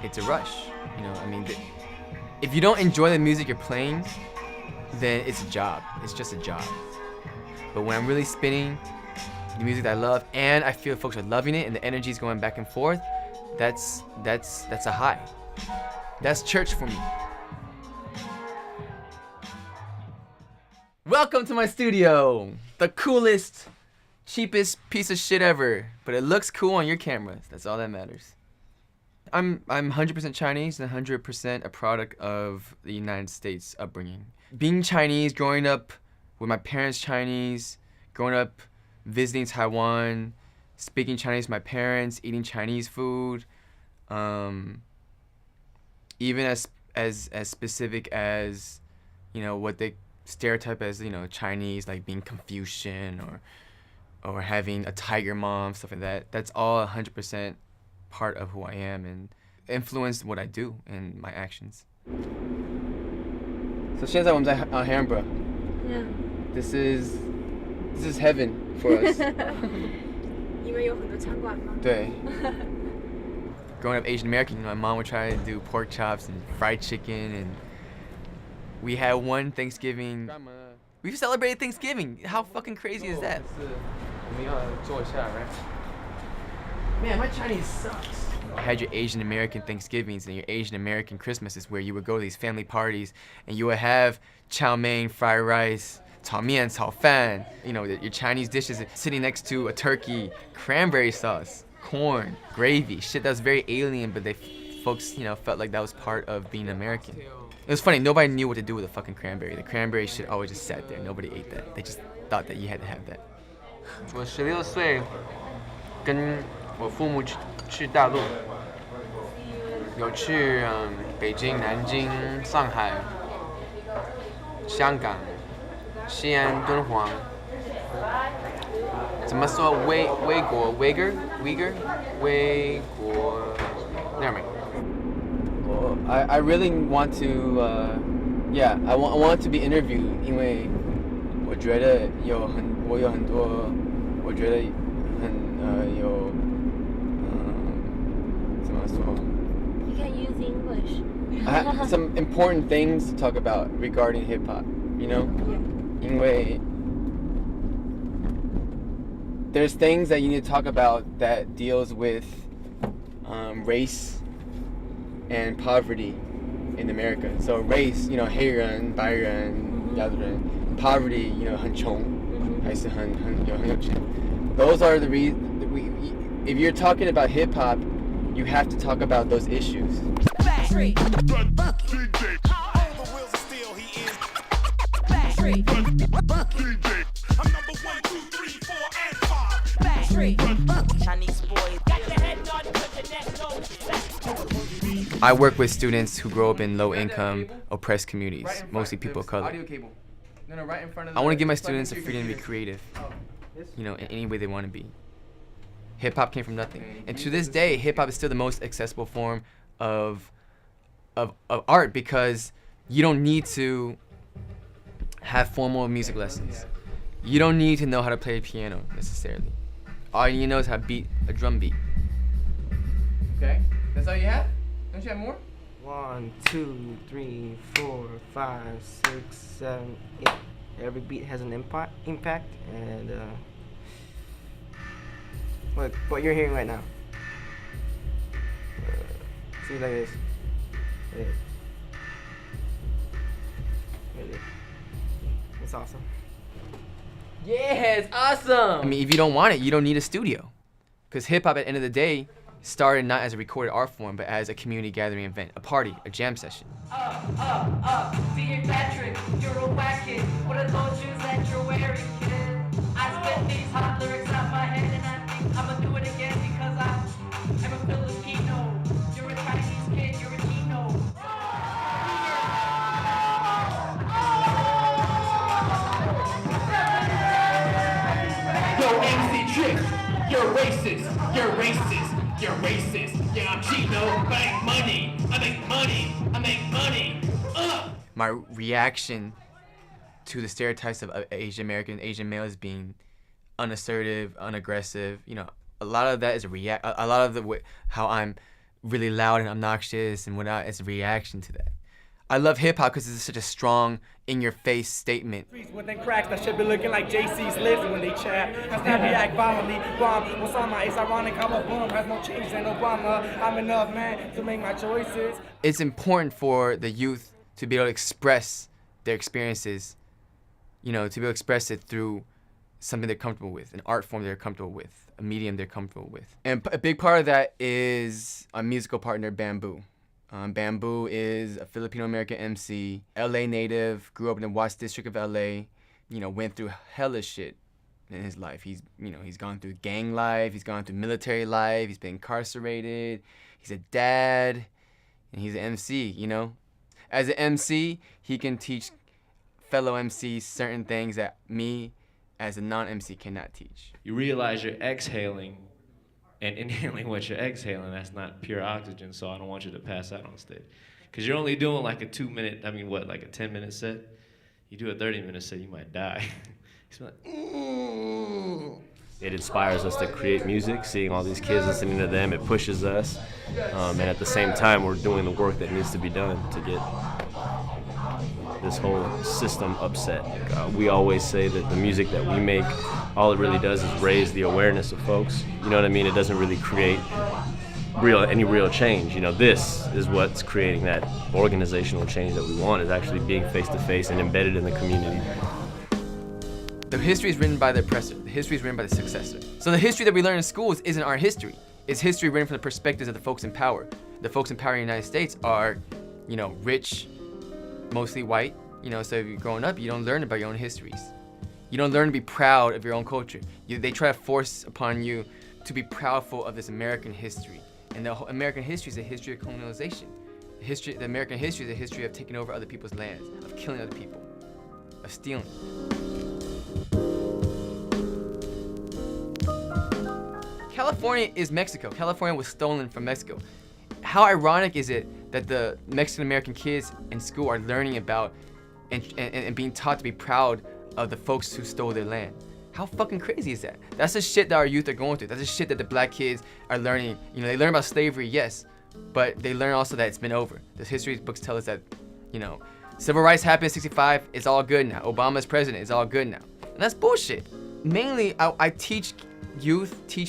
it's a rush. You know, I mean, if you don't enjoy the music you're playing, then it's a job. It's just a job. But when I'm really spinning the music that I love, and I feel folks are loving it, and the energy is going back and forth, that's a high. That's church for me. Welcome to my studio. The coolest, cheapest piece of shit ever, but it looks cool on your cameras. That's all that matters. I'm 100% Chinese and 100% a product of the United States upbringing. Being Chinese, growing up with my parents Chinese, growing up visiting Taiwan, speaking Chinese to my parents, eating Chinese food, even as specific as, you know, what they stereotype as, you know, Chinese, like being Confucian or having a tiger mom, stuff like that. That's all 100% part of who I am and influenced what I do and my actions. So 现在我们在Hamburg. Yeah. This is heaven for us. 因为有很多餐馆吗？对. Growing up Asian American, my mom would try to do pork chops and fried chicken, and we had one Thanksgiving. We've celebrated Thanksgiving. How fucking crazy is that? Man, my Chinese sucks. You had your Asian American Thanksgivings and your Asian American Christmases where you would go to these family parties and you would have chow mein, fried rice, 炒面, 炒饭, you know, your Chinese dishes sitting next to a turkey, cranberry sauce, corn, gravy, shit that was very alien, but folks, you know, felt like that was part of being American. It was funny, nobody knew what to do with a fucking cranberry. The cranberry shit always just sat there. Nobody ate that. They just thought that you had to have that. 我16岁跟我父母去大陆，有去北京、南京、上海、香港、西安、敦煌。怎么说？威国 Never mind. Well, I really want to, I want to be interviewed, 因为我觉得我有很多，我觉得有怎么说？ You can use English. I have some important things to talk about regarding hip hop, you know? Yeah. 因为 there's things that you need to talk about that deals with race and poverty in America. So race, you know, 黑人、白人、亚洲人. Poverty, you know, 很穷，还是很有钱. Those are the reasons. If you're talking about hip hop, you have to talk about those issues. I work with students who grow up in low-income, oppressed communities, mostly people of color. I want to give my students the freedom to be creative, you know, in any way they want to be. Hip-hop came from nothing. And to this day, hip-hop is still the most accessible form of art because you don't need to have formal music lessons. You don't need to know how to play a piano, necessarily. All you need to know is how to beat a drum beat. Okay? That's all you have? Don't you have more? 1, 2, 3, 4, 5, 6, 7, 8. Every beat has an impact, and what you're hearing right now. See like this. It's awesome. Yeah, it's awesome! I mean, if you don't want it, you don't need a studio. Because hip-hop, at the end of the day, started not as a recorded art form, but as a community gathering event, a party, a jam session. D.A. Patrick, you're a whack kid. What are those shoes that you're wearing, kid? I spit these hot lyrics out my head and I think I'ma do it again because I am a Filipino. You're a Chinese kid, you're a Chino. Yo, MC Trick, you're racist, you're racist. You're racist. Yeah, I'm Chino, but I make money. My reaction to the stereotypes of Asian American, Asian males being unassertive, unaggressive, you know, a lot of that is a lot of how I'm really loud and obnoxious and whatnot. It's a reaction to that. I love hip hop because it's such a strong, in-your-face statement. With them cracks that should be looking like JC's lips when they chat. Has not react violently. Bomb. What's on my? It's ironic. I'm a bum. Has no change than Obama. I'm enough man to make my choices. It's important for the youth to be able to express their experiences, to be able to express it through something they're comfortable with, an art form they're comfortable with, a medium they're comfortable with. And a big part of that is a musical partner, Bamboo. Bamboo is a Filipino-American MC, LA native, grew up in the Watts district of LA, went through hella shit in his life. He's gone through gang life, he's gone through military life, he's been incarcerated, he's a dad, and he's an MC, As an MC, he can teach fellow MCs certain things that me, as a non-MC, cannot teach. You realize you're exhaling and inhaling what you're exhaling. That's not pure oxygen, so I don't want you to pass out on stage. Because you're only doing like a 10-minute set? You do a 30-minute set, you might die. It's like, It inspires us to create music, seeing all these kids listening to them, it pushes us. And at the same time, we're doing the work that needs to be done to get this whole system upset. We always say that the music that we make, all it really does is raise the awareness of folks. You know what I mean? It doesn't really create any real change. This is what's creating that organizational change that we want, is actually being face-to-face and embedded in the community. The history is written by the oppressor. The history is written by the successor. So the history that we learn in schools isn't our history. It's history written from the perspectives of the folks in power. The folks in power in the United States are, rich, mostly white. So if you're growing up, you don't learn about your own histories. You don't learn to be proud of your own culture. They try to force upon you to be proudful of this American history. And the American history is a history of colonialization. The American history is a history of taking over other people's lands, of killing other people, of stealing. California is Mexico. California was stolen from Mexico. How ironic is it that the Mexican-American kids in school are learning about and being taught to be proud of the folks who stole their land? How fucking crazy is that? That's the shit that our youth are going through. That's the shit that the black kids are learning. They learn about slavery, yes, but they learn also that it's been over. The history books tell us that, civil rights happened in '65, it's all good now. Obama's president, it's all good now. And that's bullshit. Mainly, I teach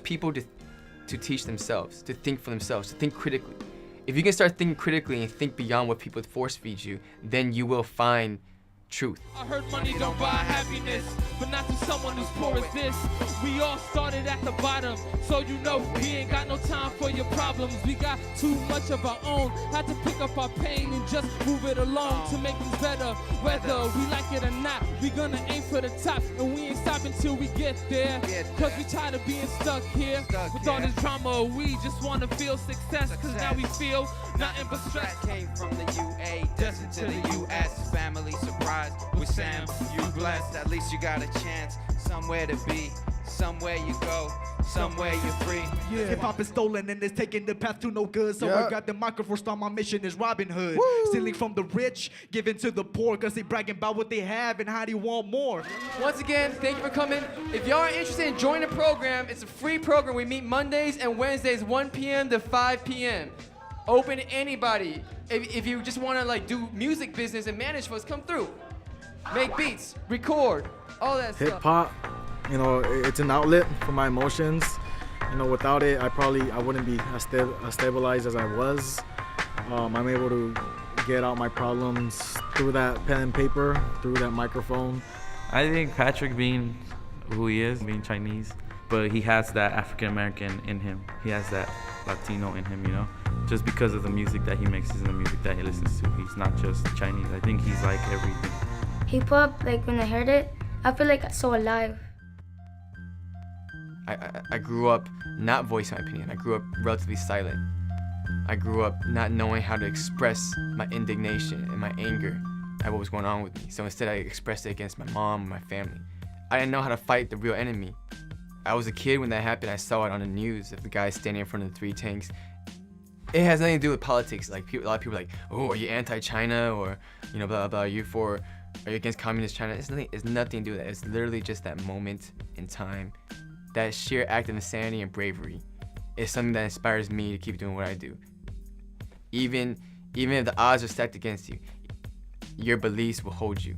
people to teach themselves, to think for themselves, to think critically. If you can start thinking critically and think beyond what people force feed you, then you will find truth. I heard money don't buy happiness, but not to someone who's poor as this. We all started at the bottom, so we ain't got no time for your problems. We got too much of our own, had to pick up our pain and just move it along to make things better. Whether we like it or not, we gonna aim for the top, and we ain't stopping till we get there. Cause we tired of being stuck here with all this drama. We just wanna feel success, cause now we feel nothing but stress. Came from the UA, destined to the US. Family surprise with Sam, you blessed. At least you got a chance, somewhere to be, somewhere you go, somewhere you're free. Yeah. Hip-hop is stolen and it's taking the path to no good. So I got the microphone, start my mission is Robin Hood. Stealing from the rich, giving to the poor, cause they bragging about what they have and how they want more. Once again, thank you for coming. If y'all are interested in joining the program, it's a free program. We meet Mondays and Wednesdays, 1 p.m. to 5 p.m. Open to anybody. If you just want to do music business and manage for us, come through. Make beats, record, all that stuff. Hip hop, it's an outlet for my emotions. Without it, I wouldn't be as stabilized as I was. I'm able to get out my problems through that pen and paper, through that microphone. I think Patrick, being who he is, being Chinese, but he has that African American in him. He has that Latino in him, just because of the music that he makes and the music that he listens to. He's not just Chinese. I think he's like everything. Hip hop, when I heard it, I feel so alive. I grew up not voicing my opinion. I grew up relatively silent. I grew up not knowing how to express my indignation and my anger at what was going on with me. So instead I expressed it against my mom and my family. I didn't know how to fight the real enemy. I was a kid when that happened. I saw it on the news of the guy standing in front of the 3 tanks. It has nothing to do with politics. A lot of people are like, oh, are you anti-China, or blah blah blah. Are you against communist China? It's nothing to do with that. It's literally just that moment in time. That sheer act of insanity and bravery is something that inspires me to keep doing what I do. Even if the odds are stacked against you, your beliefs will hold you.